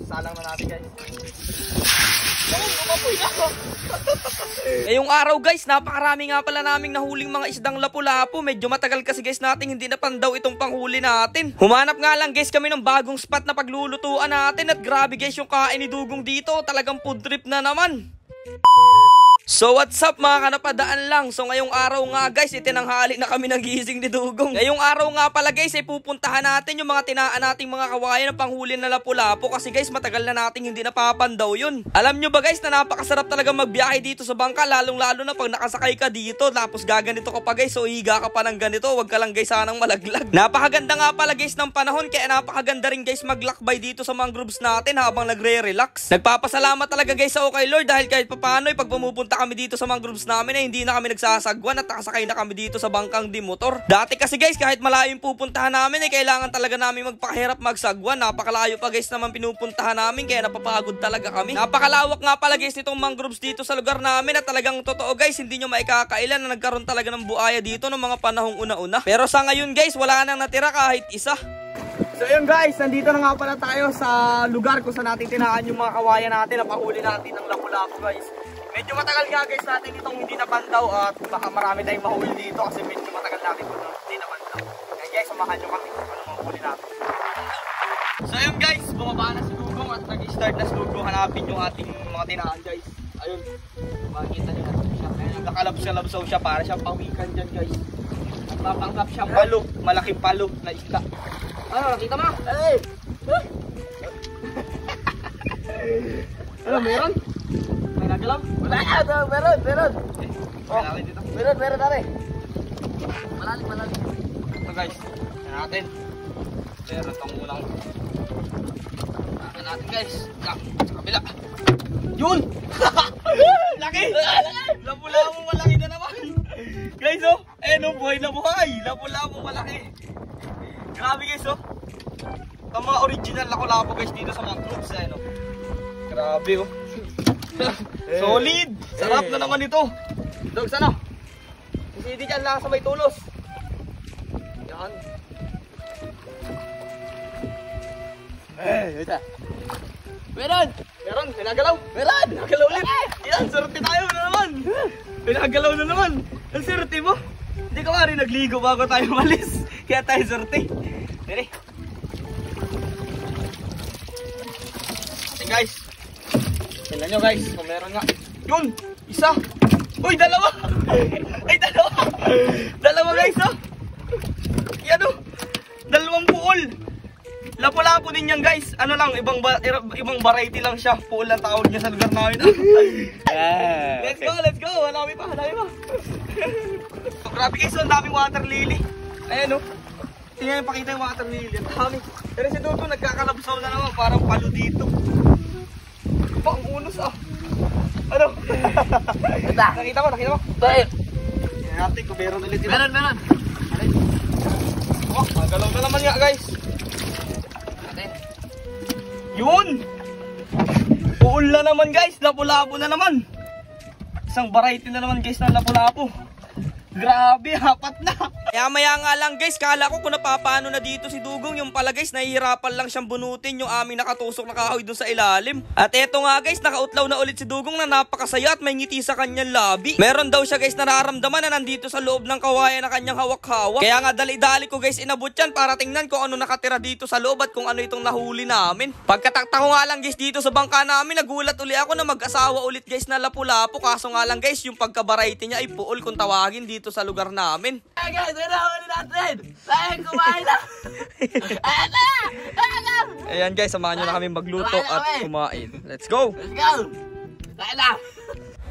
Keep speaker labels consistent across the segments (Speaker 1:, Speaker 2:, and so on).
Speaker 1: Salang na natin guys.
Speaker 2: Ngayong araw guys, napakarami nga pala naming nahuling mga isdang lapu-lapu. Medyo matagal kasi guys nating hindi na pandaw itong panghuli natin. Humanap nga lang guys kami ng bagong spot na paglulutuan natin. At grabe guys yung kain ni Dugong dito. Talagang food trip na naman. So what's up mga kanapadaan lang. So ngayong araw nga guys, itinanghali na kami nagising ni Dugong. Ngayong araw nga pala guys, ay pupuntahan natin yung mga tinaan nating mga kawayan ng panghuli na lapu-lapu. Kasi guys, matagal na nating hindi napapandaw yun. Alam nyo ba guys na napakasarap talaga magbiyahe dito sa bangka. Lalong lalo na pag nakasakay ka dito. Tapos gaganito ka pa guys, so higa ka pa ng ganito. Huwag ka lang guys sanang malaglag. Napakaganda nga pala guys ng panahon. Kaya napakaganda rin guys maglakbay dito sa mangroves natin habang nagre-relax. Nagpapasalamat talaga guys ako kay Lord. Dahil kahit papano pag pumupunta kami dito sa mangroves namin ay hindi na kami nagsasagwan at nakasakay na kami dito sa bangkang di motor. Dati kasi guys, kahit malayo yung pupuntahan namin ay kailangan talaga namin magpakahirap magsagwan. Napakalayo pa guys naman pinupuntahan namin kaya napapagod talaga kami. Napakalawak nga pala guys nitong mangroves dito sa lugar namin at talagang totoo guys, hindi nyo maikakailan na nagkaroon talaga ng buaya dito ng mga panahong una-una. Pero sa ngayon guys, wala nang natira kahit isa.
Speaker 1: So yun guys, nandito na nga pala tayo sa lugar kung saan natin tinaan yung mga kawayan natin na pahuli natin ng lapu-lapu guys. Medyo matagal nga guys natin itong hindi napandaw at baka marami tayong mahuli dito kasi medyo matagal natin itong hindi napandaw. Kaya guys, samahan nyo kami kung ano mahuli natin. So yun guys, bumaba na si Dugong at nag-start na si Dugong hanapin yung ating mga tinaan guys. Ayun, makikita nyo natin siya. Nakalabsaw siya para siyang pawikan dyan guys. At mapanggap siyang palo, malaking palo na isda. Ano, nakita mo? Hey! Ano, meron? May nagalaw? Wala ka, meron. Oh, meron tare. Malalim. Ito guys, yan natin. Meron itong ulang. Akin natin guys. Sa kabila. Yun! Laki! Lapu-lapu malaki na naman. Guys oh, buhay na buhay. Lapu-lapu malaki. Grabe guys oh. Ito mga original lapu-lapu guys dito sa mga groups. Grabe oh. Solid! Sarap na naman ito. Dog, sana? Isidi dyan lang sa may tulos. Yan. Ito. Meron! Pinagalaw! Pinagalaw ulit! Yan, surti tayo na naman! Pinagalaw na naman! Ang surti mo! Hindi ka nga rin nagligo bago tayo malis. Kaya tayo surti. Dere. Ating guys. Tingnan nyo guys, kung meron nga. Yun! Isa! Uy, dalawa! Ay, dalawa! Dalawa guys, oh! Yan, oh! Dalawang puol! Lapu-lapu din yan guys. Ano lang, ibang variety lang siya. Puol lang tawag niya sa lugar namin. Let's go! Hanami pa. So, grabe guys, ang daming water lily. Ayan, oh! Tingnan yung pakita yung water lily. Ang dami. Pero si Duto nagkakalabsaw na naman. Parang palo dito. Ang unos ah. Ano? Nakita mo? Dahil. Yan natin kung meron ulit. Meron. Oh, magalaw na naman nga guys. Natin. Yun! Puul na naman guys. Lapu-lapu na naman. Isang variety na naman guys ng lapu-lapu. Grabe, apat na. Kaya maya nga lang guys, kala ko kung napapano na dito si Dugong. Yung pala guys, nahihirapan lang siyang bunutin yung aming nakatusok na kahoy dun sa ilalim. At eto nga guys, nakautlaw na ulit si Dugong na napakasaya at may ngiti sa kanyang labi. Meron daw siya guys nararamdaman na nandito sa loob ng kawayan na kanyang hawak-hawak. Kaya nga dali-dali ko guys inabot yan para tingnan kung ano nakatira dito sa loob at kung ano itong nahuli namin. Pagkatakta ko nga lang guys dito sa bangka namin, nagulat uli ako na mag-asawa ulit guys na lapu-lapu. Kaso nga lang guys, yung pagka-variety niya ay puol kung tawagin dito sa lugar namin.
Speaker 3: Hey guys, ano natin? Tayo kumain na!
Speaker 2: Ayan guys, samahan nyo na kami magluto at kumain. Let's go!
Speaker 3: Tayo na!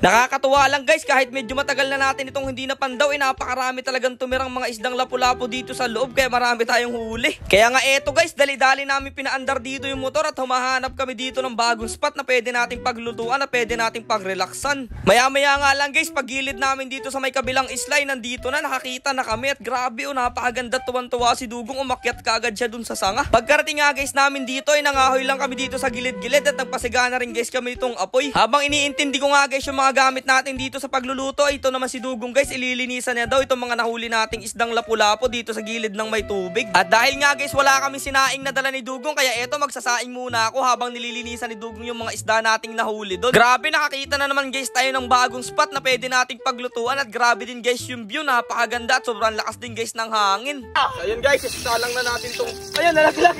Speaker 2: Nakakatuwa lang guys, kahit medyo matagal na natin itong hindi napandaw, napakarami talagang tumirang mga isdang lapu-lapu dito sa loob, kaya marami tayong huli. Kaya nga eto guys, dali-dali namin pinaandar dito yung motor at humahanap kami dito ng bagong spot na pwede nating paglutuan, na pwede nating pagrelaxan. Maya-maya nga lang guys, pagilid namin dito sa may kabilang islay, nandito na, nakakita na kami at grabe napakaganda, tuwan-tuwa si Dugong, umakyat kaagad siya dun sa sanga. Pagkarating nga guys namin dito, nangahoy lang kami dito sa gilid-gilid at nagpasigana rin guys kami nitong apoy. Habang iniintindi ko nga guys yung mga gamit natin dito sa pagluluto. Ito naman si Dugong guys, ililinisan niya daw itong mga nahuli nating isdang lapu-lapu dito sa gilid ng may tubig. At dahil nga guys, wala kami sinaing na dala ni Dugong, kaya eto magsasaing muna ako habang nililinisan ni Dugong yung mga isda nating nahuli doon. Grabe, nakakita na naman guys tayo ng bagong spot na pwede nating paglutuan at grabe din guys yung view, napakaganda at sobrang lakas din guys ng hangin.
Speaker 1: So ayun guys, isasalang na natin tong... Ayan, nalaglag.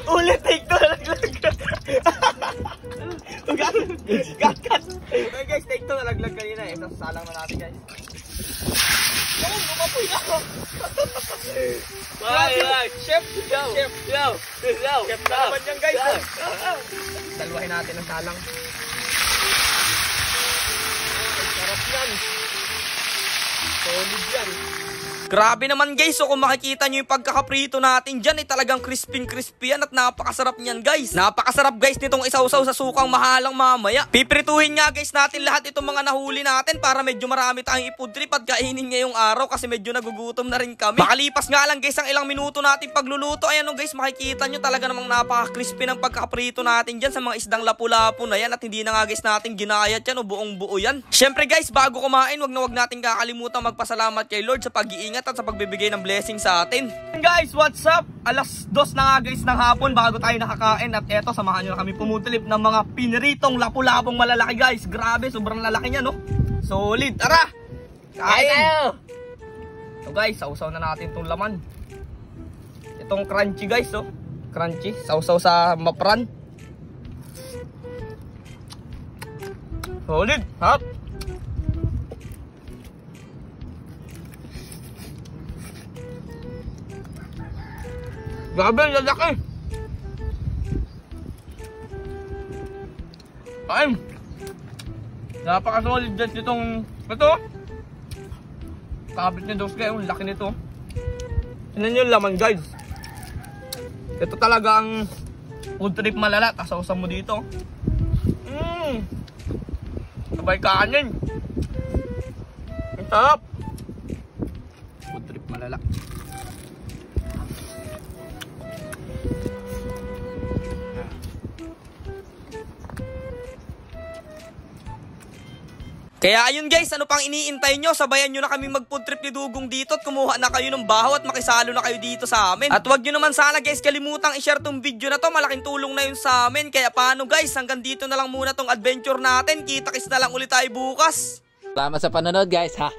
Speaker 1: Ulit, take to, nalaglag. Cut. Okay guys, take to, nalaglag kanina eh. Sasalang na natin guys. Oh, lumapoy ako. Chef na naman yan guys. Dalwahin natin ang salang. Ay, sarap yan. Solid yan.
Speaker 2: Grabe naman guys, so kung makikita nyo yung pagkakaprito natin dyan, talagang crispy yan at napakasarap niyan guys. Napakasarap guys nitong isawsaw sa sukang mahalang mamaya. Piprituhin nga guys natin lahat itong mga nahuli natin para medyo marami tayong i-food trip at kainin ngayong araw kasi medyo nagugutom na rin kami. Makalipas nga lang guys ang ilang minuto natin pagluluto, ayan o guys, makikita nyo talaga namang napaka-crispy ng pagkakaprito natin dyan sa mga isdang lapu-lapu na yan at hindi na nga guys natin ginayat yan o buong buo yan. Syempre guys, bago kumain, wag natin kakalimutan magpasalamat kay Lord sa pag-iingat at sa pagbibigay ng blessing sa atin.
Speaker 1: Guys, what's up? Alas 2 na nga guys ng hapon bago tayo nakakain at eto, samahan nyo na kami pumutulip ng mga piniritong lapu-lapong malalaki guys. Grabe, sobrang lalaki niya no. Solid, tara! Kain! So guys, sausaw na natin itong laman. Itong crunchy guys oh. Crunchy, sausaw sa mapran. Solid, hap! Grabe, lalaki. Ay, napaka-solid dyan itong ito. Kabit niya dos kayo, laki nito. Tignan nyo yung laman guys. Ito talaga ang food trip malala. Kasawsaw mo dito. Sabay kanin. Ang sarap. Food trip malala.
Speaker 2: Kaya ayun guys, ano pang iniintay nyo? Sabayan nyo na kami mag-food trip ni Dugong dito at kumuha na kayo ng bahaw at makisalo na kayo dito sa amin. At wag nyo naman sana guys kalimutang i-share tong video na to, malaking tulong na yun sa amin. Kaya paano guys, hanggang dito na lang muna tong adventure natin. Kita-kits na lang ulit tayo bukas.
Speaker 3: Salamat sa panonood guys. Ha.